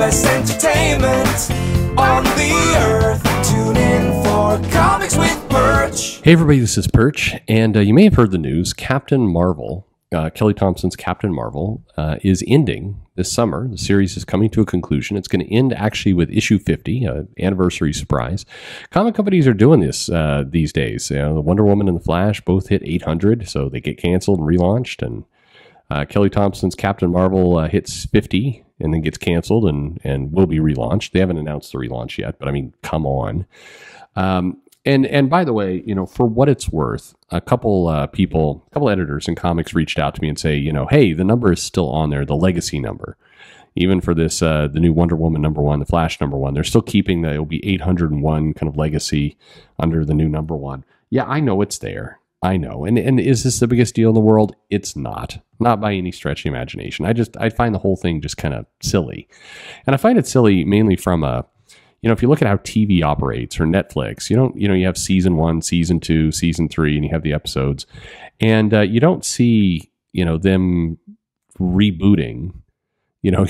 best entertainment on the earth. Tune in for Comics with Perch. Hey everybody, this is Perch, and you may have heard the news. Captain Marvel, Kelly Thompson's Captain Marvel, is ending this summer. The series is coming to a conclusion. It's going to end actually with issue 50, anniversary surprise. Comic companies are doing this these days. The Wonder Woman and the Flash both hit 800, so they get canceled and relaunched, and Kelly Thompson's Captain Marvel hits 50 and then gets canceled and will be relaunched. They haven't announced the relaunch yet, but I mean, come on. And by the way, for what it's worth, a couple editors in comics reached out to me and say, hey, the number is still on there, the legacy number. Even for this, the new Wonder Woman #1, the Flash #1, they're still keeping that it'll be 801 kind of legacy under the new #1. Yeah, I know it's there. I know. And is this the biggest deal in the world? It's not. Not by any stretch of the imagination. I find the whole thing just kind of silly. And I find it silly mainly from if you look at how TV operates or Netflix, you have season 1, season 2, season 3, and you have the episodes, and you don't see, them rebooting. You don't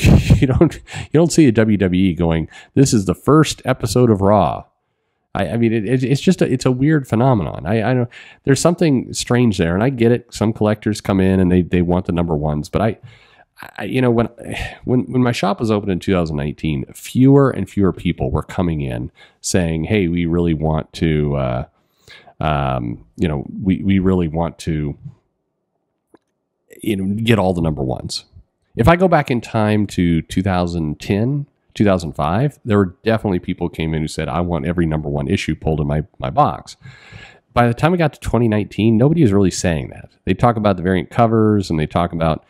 see a WWE going, this is the first episode of Raw. I mean, it's just it's a weird phenomenon. I know there's something strange there, and I get it. Some collectors come in and they want the #1s, but when my shop was open in 2019, fewer and fewer people were coming in saying, "Hey, we really want to, we really want to, get all the #1s." If I go back in time to 2010, 2005, there were definitely people who came in who said, "I want every #1 issue pulled in my box." By the time we got to 2019, nobody is really saying that. They talk about the variant covers and they talk about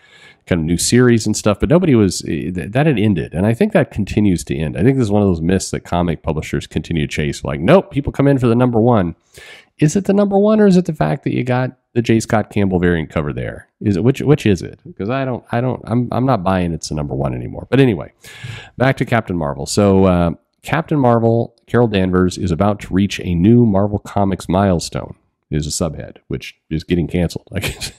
kind of new series and stuff, but nobody was, that had ended. And I think that continues to end. I think this is one of those myths that comic publishers continue to chase. Like, nope, people come in for the #1. Is it the #1 or is it the fact that you got the J. Scott Campbell variant cover there? Is it, which is it? Because I'm not buying it's the #1 anymore. But anyway, back to Captain Marvel. So, Captain Marvel, Carol Danvers, is about to reach a new Marvel Comics milestone. Is a subhead, which is getting canceled, I guess.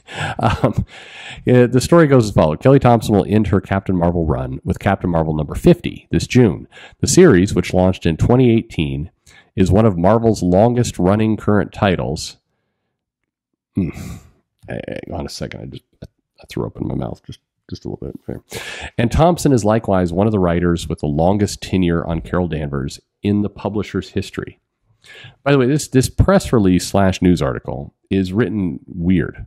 The story goes as follows. Kelly Thompson will end her Captain Marvel run with Captain Marvel #50 this June. The series, which launched in 2018, is one of Marvel's longest-running current titles. Hang on a second. I threw up in my mouth just a little bit there. And Thompson is likewise one of the writers with the longest tenure on Carol Danvers in the publisher's history. By the way, this press release / news article is written weird.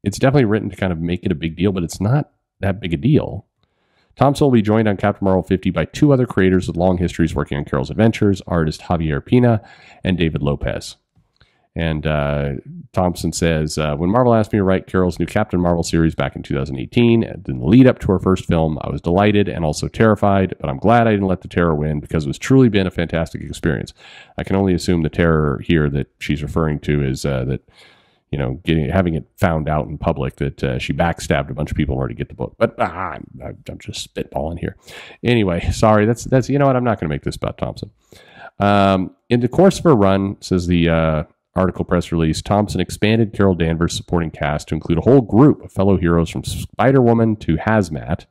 It's definitely written to kind of make it a big deal, but it's not that big a deal. Thompson will be joined on Captain Marvel 50 by 2 other creators with long histories working on Carol's adventures, artist Javier Pina and David Lopez. And Thompson says, when Marvel asked me to write Carol's new Captain Marvel series back in 2018, and in the lead up to her first film, I was delighted and also terrified, but I'm glad I didn't let the terror win because it was truly been a fantastic experience. I can only assume the terror here that she's referring to is that, having it found out in public that she backstabbed a bunch of people in order to get the book. But I'm just spitballing here. Anyway, sorry, that's I'm not going to make this about Thompson. In the course of her run, says the article press release, Thompson expanded Carol Danvers' supporting cast to include a whole group of fellow heroes from Spider-Woman to Hazmat.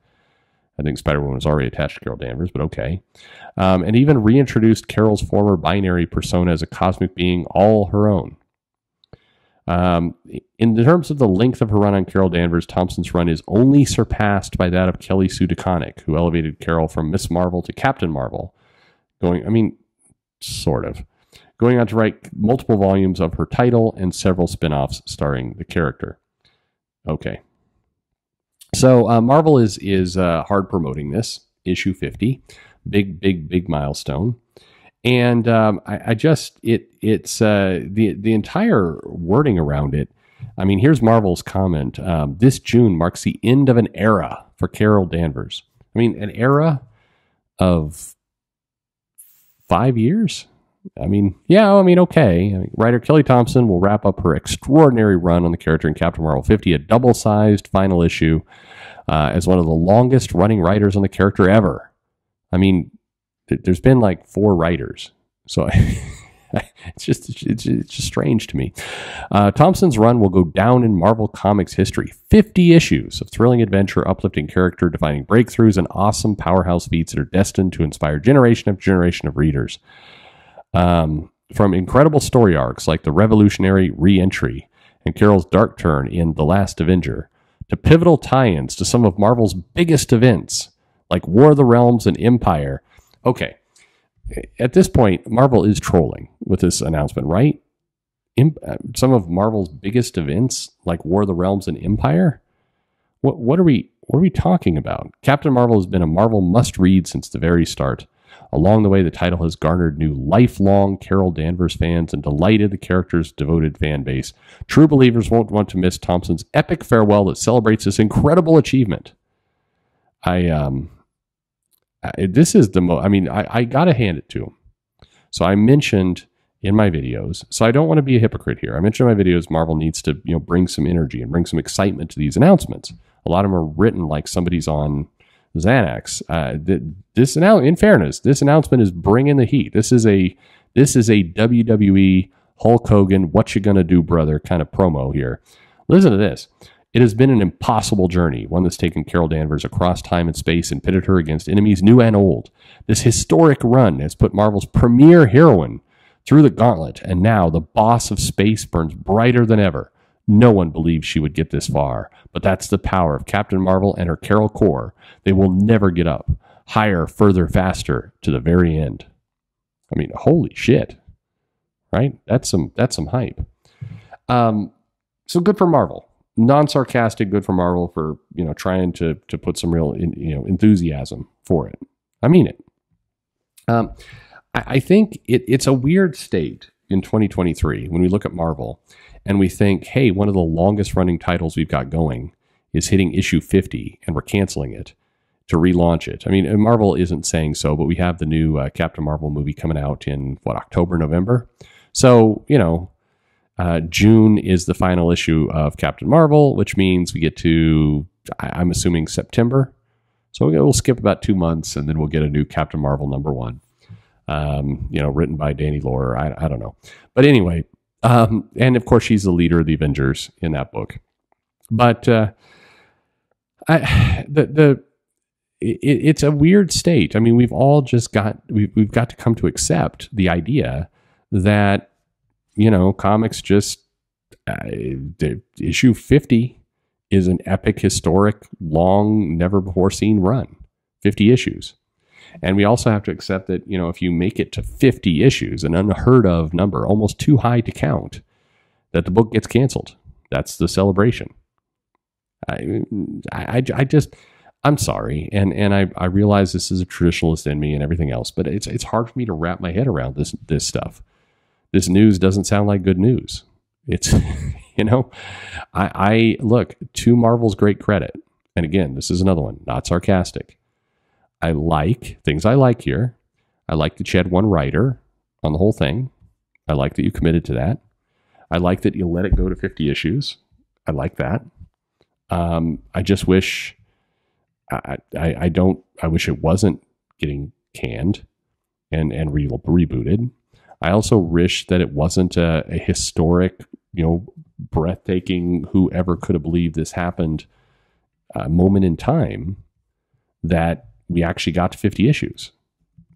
I think Spider-Woman was already attached to Carol Danvers, but okay. And even reintroduced Carol's former binary persona as a cosmic being all her own. In terms of the length of her run on Carol Danvers, Thompson's run is only surpassed by that of Kelly Sue DeConnick, who elevated Carol from Miss Marvel to Captain Marvel. Sort of. Going on to write multiple volumes of her title and several spin-offs starring the character. Okay. So Marvel is hard promoting this, issue 50. Big milestone. And it's the entire wording around it. I mean, here's Marvel's comment. This June marks the end of an era for Carol Danvers. I mean, an era of 5 years? Okay. Writer Kelly Thompson will wrap up her extraordinary run on the character in Captain Marvel 50, a double-sized final issue, as one of the longest-running writers on the character ever. I mean, there's been like 4 writers. So It's just strange to me. Thompson's run will go down in Marvel Comics history. 50 issues of thrilling adventure, uplifting character, defining breakthroughs, and awesome powerhouse feats that are destined to inspire generation after generation of readers. From incredible story arcs like the revolutionary re-entry and Carol's dark turn in The Last Avenger, to pivotal tie-ins to some of Marvel's biggest events like War of the Realms and Empire. Okay, at this point, Marvel is trolling with this announcement, right? Some of Marvel's biggest events like War of the Realms and Empire? What are we talking about? Captain Marvel has been a Marvel must-read since the very start. Along the way, the title has garnered new lifelong Carol Danvers fans and delighted the character's devoted fan base. True believers won't want to miss Thompson's epic farewell that celebrates this incredible achievement. This is the most, I got to hand it to him. So I mentioned in my videos, so I don't want to be a hypocrite here. I mentioned in my videos, Marvel needs to, bring some energy and bring some excitement to these announcements. A lot of them are written like somebody's on Xanax. In fairness, this announcement is bringing the heat. This is a WWE Hulk Hogan, what you gonna do, brother, kind of promo here. Listen to this. It has been an impossible journey, one that's taken Carol Danvers across time and space and pitted her against enemies new and old. This historic run has put Marvel's premier heroine through the gauntlet, and now the boss of space burns brighter than ever. No one believed she would get this far, but that's the power of Captain Marvel and her Carol Corps. They will never get up. Higher, further, faster, to the very end. Holy shit. Right? That's some hype. So good for Marvel. Non-sarcastic, good for Marvel for, trying to put some real, enthusiasm for it. I mean it. I think it's a weird state in 2023 when we look at Marvel and we think, hey, one of the longest running titles we've got going is hitting issue 50 and we're canceling it to relaunch it. Marvel isn't saying so, but we have the new Captain Marvel movie coming out in October, November. So, June is the final issue of Captain Marvel, which means we get to, I'm assuming, September. So we'll skip about 2 months and then we'll get a new Captain Marvel #1. Written by Danny Lore. I don't know. But anyway, and of course she's the leader of the Avengers in that book. But it's a weird state. We've all just we've got to come to accept the idea that, comics just issue 50 is an epic, historic, long, never before seen run. 50 issues. And we also have to accept that, if you make it to 50 issues, an unheard of number, almost too high to count, that the book gets canceled. That's the celebration. I'm sorry. And I realize this is a traditionalist in me and everything else, but it's hard for me to wrap my head around this stuff. This news doesn't sound like good news. It's, I look, to Marvel's great credit. And again, this is another one, not sarcastic. I like things I like here. I like that you had one writer on the whole thing. I like that you committed to that. I like that you let it go to 50 issues. I like that. I just wish, I wish it wasn't getting canned and rebooted. I also wish that it wasn't a historic, breathtaking, whoever could have believed this happened moment in time that we actually got to 50 issues.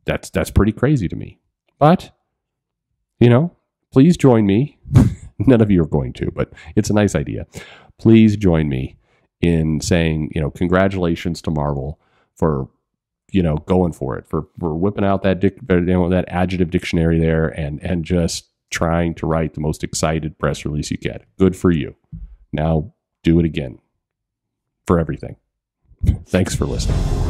That's pretty crazy to me. But, please join me. None of you are going to, but it's a nice idea. Please join me in saying, congratulations to Marvel for, going for it, for whipping out that adjective dictionary there and just trying to write the most excited press release you get. Good for you. Now do it again for everything. Thanks for listening.